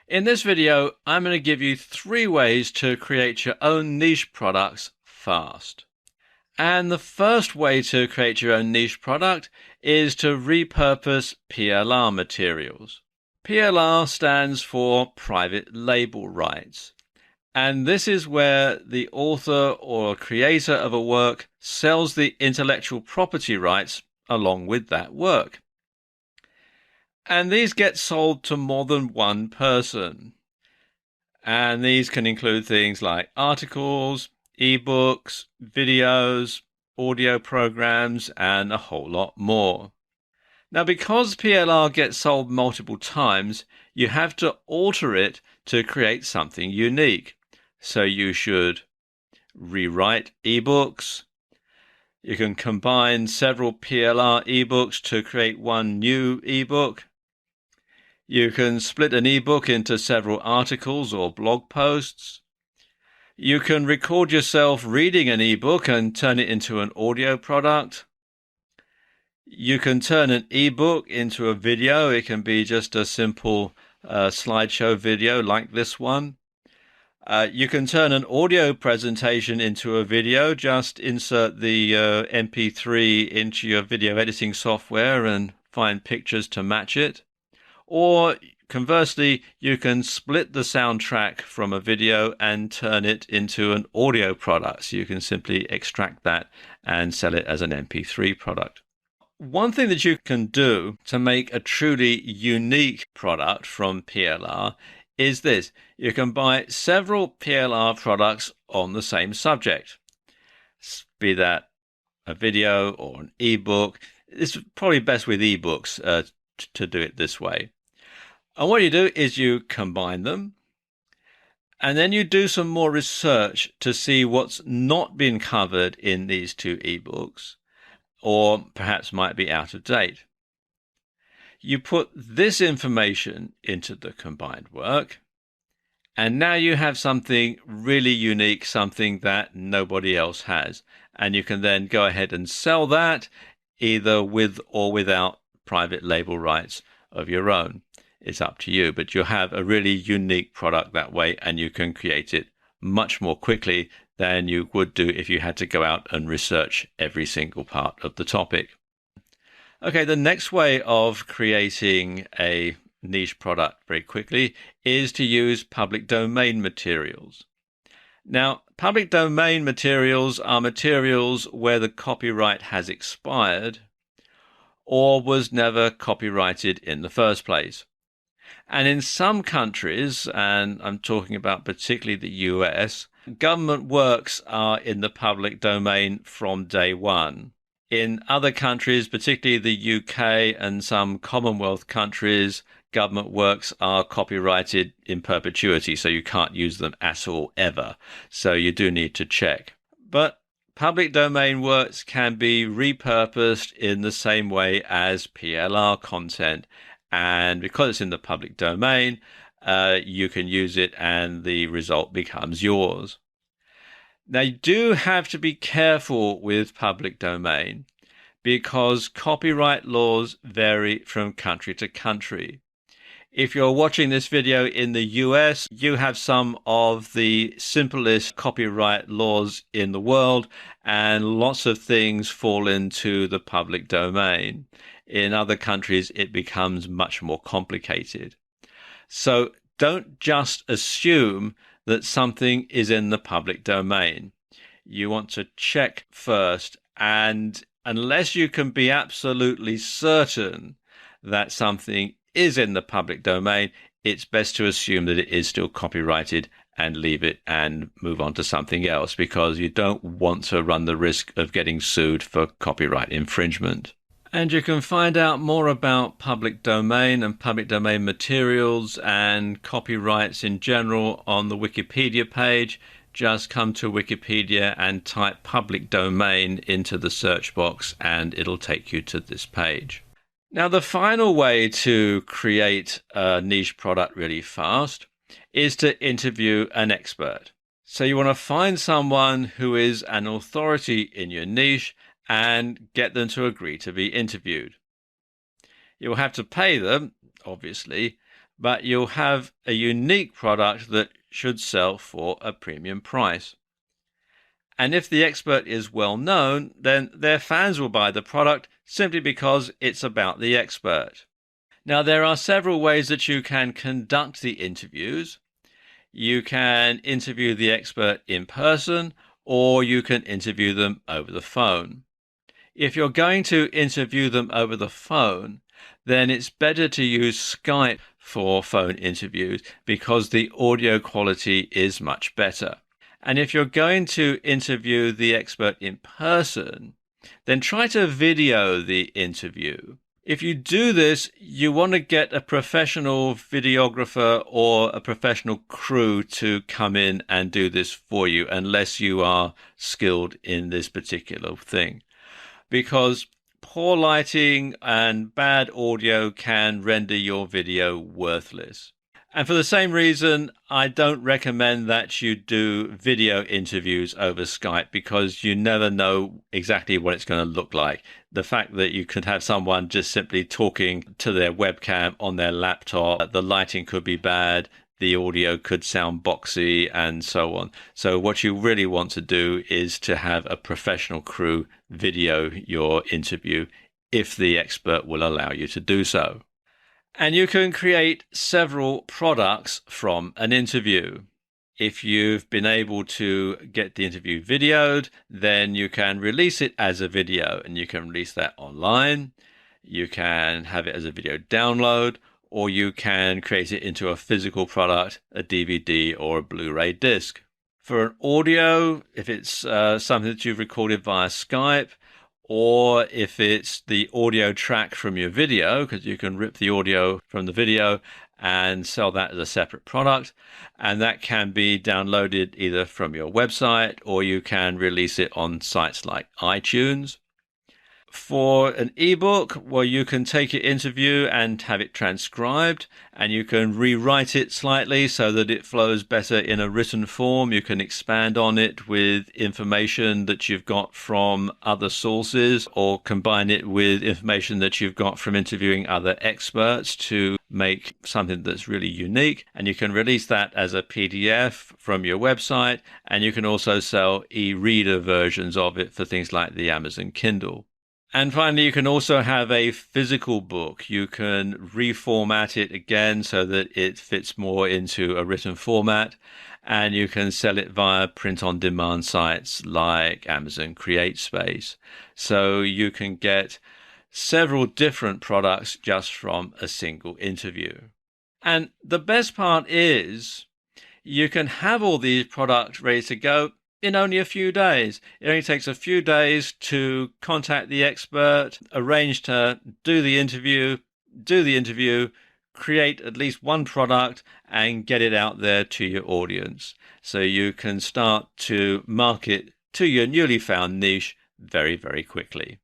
In this video, I'm going to give you 3 ways to create your own niche products fast. And the first way to create your own niche product is to repurpose PLR materials. PLR stands for private label rights. And this is where the author or creator of a work sells the intellectual property rights along with that work. And these get sold to more than one person. And these can include things like articles, ebooks, videos, audio programs, and a whole lot more. Now, because PLR gets sold multiple times, you have to alter it to create something unique. So you should rewrite ebooks. You can combine several PLR ebooks to create one new ebook. You can split an ebook into several articles or blog posts. You can record yourself reading an ebook and turn it into an audio product. You can turn an ebook into a video. It can be just a simple slideshow video like this one. You can turn an audio presentation into a video. Just insert the MP3 into your video editing software and find pictures to match it. Or conversely, you can split the soundtrack from a video and turn it into an audio product. So you can simply extract that and sell it as an MP3 product. One thing that you can do to make a truly unique product from PLR is this. You can buy several PLR products on the same subject, be that a video or an ebook. It's probably best with ebooks to do it this way. And what you do is you combine them, and then you do some more research to see what's not been covered in these two ebooks, or perhaps might be out of date. You put this information into the combined work, and now you have something really unique, something that nobody else has. And you can then go ahead and sell that either with or without private label rights of your own. It's up to you, but you'll have a really unique product that way, and you can create it much more quickly than you would do if you had to go out and research every single part of the topic. Okay, the next way of creating a niche product very quickly is to use public domain materials. Now, public domain materials are materials where the copyright has expired or was never copyrighted in the first place. And in some countries, and I'm talking about particularly the US, government works are in the public domain from day one. In other countries, particularly the UK and some Commonwealth countries, government works are copyrighted in perpetuity, so you can't use them at all ever. So you do need to check. But public domain works can be repurposed in the same way as PLR content. And because it's in the public domain, you can use it and the result becomes yours. Now, you do have to be careful with public domain because copyright laws vary from country to country. If you're watching this video in the US, you have some of the simplest copyright laws in the world, and lots of things fall into the public domain. In other countries, it becomes much more complicated. So don't just assume that something is in the public domain. You want to check first, and unless you can be absolutely certain that something is in the public domain, it's best to assume that it is still copyrighted and leave it and move on to something else, because you don't want to run the risk of getting sued for copyright infringement. And you can find out more about public domain and public domain materials and copyrights in general on the Wikipedia page. Just come to Wikipedia and type public domain into the search box and it'll take you to this page. Now, the final way to create a niche product really fast is to interview an expert. So you want to find someone who is an authority in your niche and get them to agree to be interviewed. You'll have to pay them, obviously, but you'll have a unique product that should sell for a premium price. And if the expert is well known, then their fans will buy the product simply because it's about the expert. Now, there are several ways that you can conduct the interviews. You can interview the expert in person, or you can interview them over the phone. If you're going to interview them over the phone, then it's better to use Skype for phone interviews because the audio quality is much better. And if you're going to interview the expert in person, then try to video the interview. If you do this, you want to get a professional videographer or a professional crew to come in and do this for you, unless you are skilled in this particular thing. Because poor lighting and bad audio can render your video worthless. And for the same reason, I don't recommend that you do video interviews over Skype because you never know exactly what it's going to look like. The fact that you could have someone just simply talking to their webcam on their laptop, the lighting could be bad, the audio could sound boxy, and so on. So what you really want to do is to have a professional crew video your interview if the expert will allow you to do so. And you can create several products from an interview. If you've been able to get the interview videoed, then you can release it as a video, and you can release that online. You can have it as a video download, or you can create it into a physical product, a DVD or a Blu-ray disc. For an audio, if it's something that you've recorded via Skype, or if it's the audio track from your video, because you can rip the audio from the video and sell that as a separate product, and that can be downloaded either from your website or you can release it on sites like iTunes. For an ebook, well, you can take your interview and have it transcribed, and you can rewrite it slightly so that it flows better in a written form. You can expand on it with information that you've got from other sources, or combine it with information that you've got from interviewing other experts to make something that's really unique. And you can release that as a PDF from your website, and you can also sell e-reader versions of it for things like the Amazon Kindle. And finally, you can also have a physical book. You can reformat it again so that it fits more into a written format, and you can sell it via print-on-demand sites like Amazon CreateSpace. So you can get several different products just from a single interview. And the best part is you can have all these products ready to go in only a few days. It only takes a few days to contact the expert, arrange to do the interview, create at least one product, and get it out there to your audience. So you can start to market to your newly found niche very, very quickly.